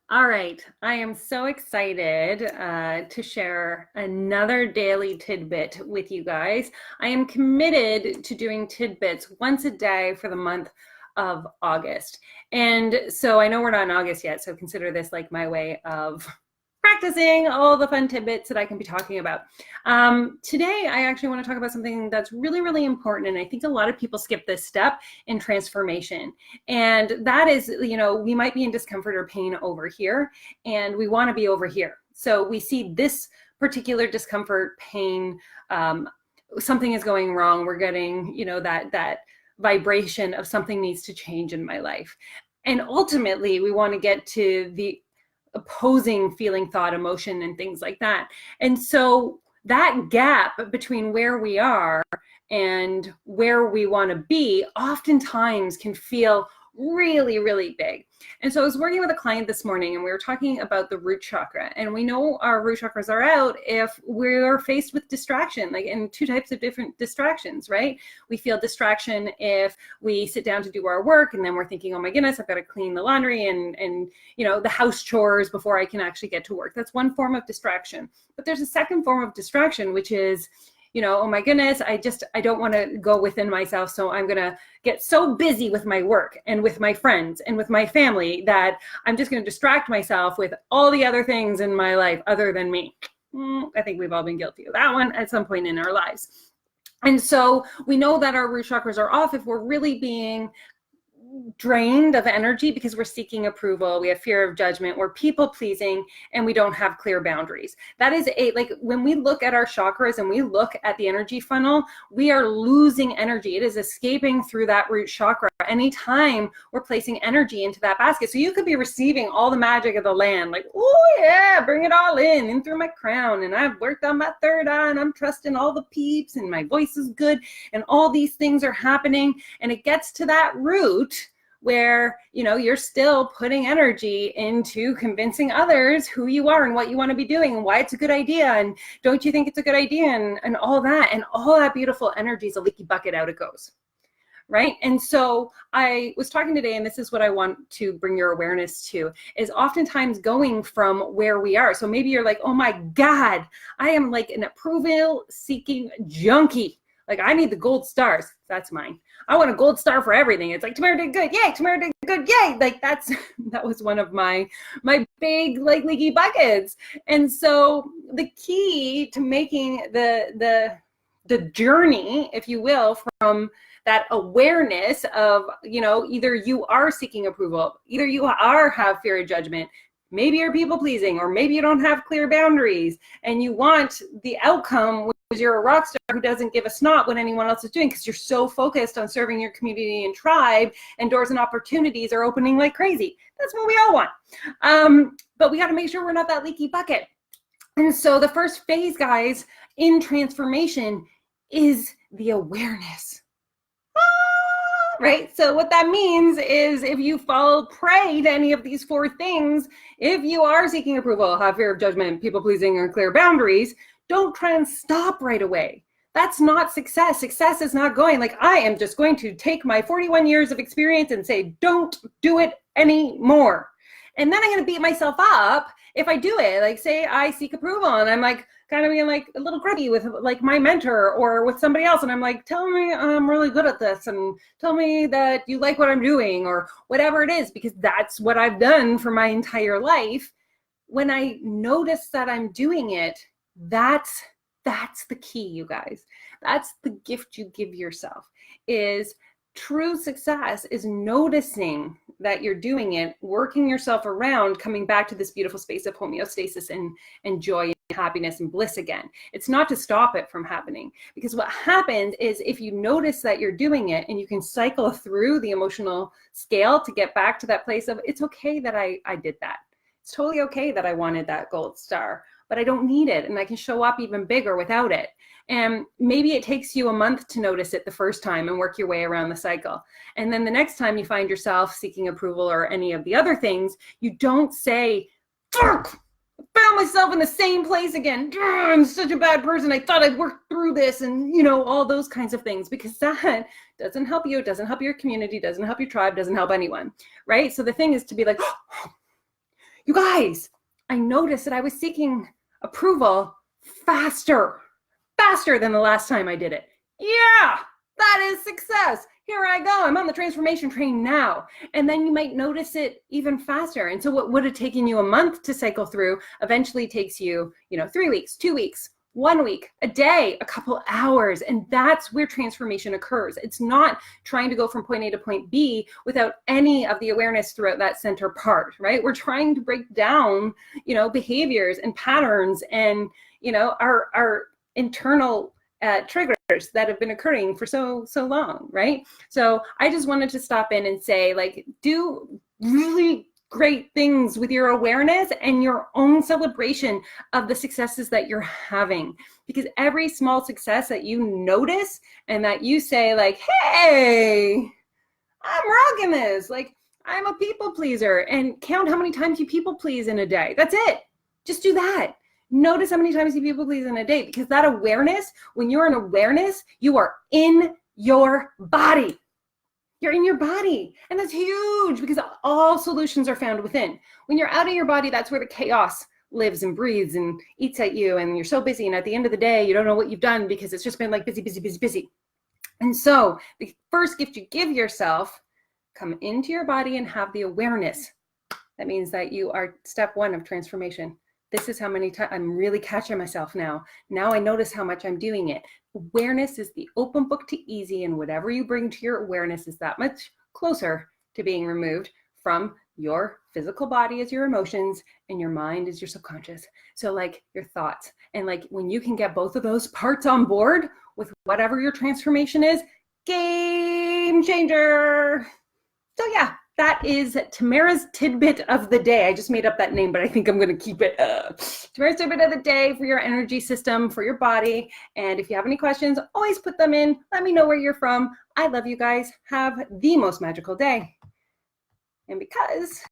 All right, I am so excited to share another daily tidbit with you guys. I am committed to doing tidbits once a day for the month of August. And so I know we're not in August yet, so consider this like my way of practicing all the fun tidbits that I can be talking about. Today, I actually want to talk about something that's really, really important. And I think a lot of people skip this step in transformation. And that is, we might be in discomfort or pain over here, and we want to be over here. So we see this particular discomfort, pain, something is going wrong. We're getting, that vibration of something needs to change in my life. And ultimately, we want to get to the opposing feeling, thought, emotion, and things like that. And so that gap between where we are and where we want to be oftentimes can feel really, really big. And so I was working with a client this morning, and we were talking about the root chakra. And we know our root chakras are out if we're faced with distraction, like in two types of different distractions, right? We feel distraction if we sit down to do our work, and then we're thinking, oh my goodness, I've got to clean the laundry and the house chores before I can actually get to work. That's one form of distraction. But there's a second form of distraction, which is, oh my goodness, I don't want to go within myself. So I'm going to get so busy with my work and with my friends and with my family that I'm just going to distract myself with all the other things in my life other than me. I think we've all been guilty of that one at some point in our lives. And so we know that our root chakras are off if we're really being drained of energy because we're seeking approval, we have fear of judgment, we're people pleasing, and we don't have clear boundaries. That is when we look at our chakras and we look at the energy funnel, we are losing energy. It is escaping through that root chakra anytime we're placing energy into that basket. So you could be receiving all the magic of the land, like, oh yeah, bring it all in through my crown, and I've worked on my third eye, and I'm trusting all the peeps, and my voice is good, and all these things are happening, and it gets to that root where you're still putting energy into convincing others who you are and what you want to be doing and why it's a good idea, and don't you think it's a good idea, and all that beautiful energy is a leaky bucket, out it goes, right? And so I was talking today, and this is what I want to bring your awareness to, is oftentimes going from where we are. So maybe you're like, oh my God, I am like an approval seeking junkie. Like, I need the gold stars. That's mine. I want a gold star for everything. It's like, Tamara did good. Yay. Tamara did good. Yay. Like that was one of my big like leaky buckets. And so the key to making the journey, if you will, from that awareness of, either you are seeking approval, either you have fear of judgment, maybe you're people pleasing, or maybe you don't have clear boundaries and you want the outcome, because you're a rock star who doesn't give a snot what anyone else is doing because you're so focused on serving your community and tribe, and doors and opportunities are opening like crazy. That's what we all want. But we got to make sure we're not that leaky bucket. And so the first phase, guys, in transformation is the awareness. Right? So what that means is if you fall prey to any of these four things, if you are seeking approval, have fear of judgment, people pleasing, or clear boundaries, don't try and stop right away. That's not success. Success is not going like, I am just going to take my 41 years of experience and say, don't do it anymore. And then I'm going to beat myself up if I do it. Like, say I seek approval and I'm like kind of being like a little cruddy with like my mentor or with somebody else, and I'm like, tell me I'm really good at this, and tell me that you like what I'm doing, or whatever it is, because that's what I've done for my entire life. When I notice that I'm doing it, that's the key, you guys. That's the gift you give yourself. Is true success is noticing that you're doing it, working yourself around, coming back to this beautiful space of homeostasis and joy and happiness and bliss again. It's not to stop it from happening, because what happens is if you notice that you're doing it and you can cycle through the emotional scale to get back to that place of, it's okay that I did that. It's totally okay that I wanted that gold star, but I don't need it, and I can show up even bigger without it. And maybe it takes you a month to notice it the first time and work your way around the cycle. And then the next time you find yourself seeking approval or any of the other things, you don't say, fuck, I found myself in the same place again. I'm such a bad person. I thought I'd worked through this, and all those kinds of things, because that doesn't help you. It doesn't help your community, doesn't help your tribe, doesn't help anyone, right? So the thing is to be like, You guys, I noticed that I was seeking approval faster than the last time I did it. Yeah, that is success. Here I go. I'm on the transformation train now. And then you might notice it even faster. And so what would have taken you a month to cycle through eventually takes you, 3 weeks, 2 weeks, 1 week, a day, a couple hours. And that's where transformation occurs. It's not trying to go from point A to point B without any of the awareness throughout that center part, right? We're trying to break down, behaviors and patterns and, our internal triggers that have been occurring for so long, right? So I just wanted to stop in and say, do really great things with your awareness and your own celebration of the successes that you're having. Because every small success that you notice and that you say hey, I'm rocking this, I'm a people pleaser, and count how many times you people please in a day. That's it. Just do that. Notice how many times you people please in a day, because that awareness, when you're in awareness, you are in your body. You're in your body. And that's huge, because all solutions are found within. When you're out of your body, that's where the chaos lives and breathes and eats at you. And you're so busy. And at the end of the day, you don't know what you've done because it's just been busy. And so the first gift you give yourself, come into your body and have the awareness. That means that you are step 1 of transformation. This is how many times I'm really catching myself now. Now I notice how much I'm doing it. Awareness is the open book to easy, and whatever you bring to your awareness is that much closer to being removed from your physical body as your emotions and your mind as your subconscious. So your thoughts. And when you can get both of those parts on board with whatever your transformation is, game changer. So yeah, that is Tamara's tidbit of the day. I just made up that name, but I think I'm going to keep it. Tamara's tidbit of the day for your energy system, for your body. And if you have any questions, always put them in. Let me know where you're from. I love you guys. Have the most magical day. And because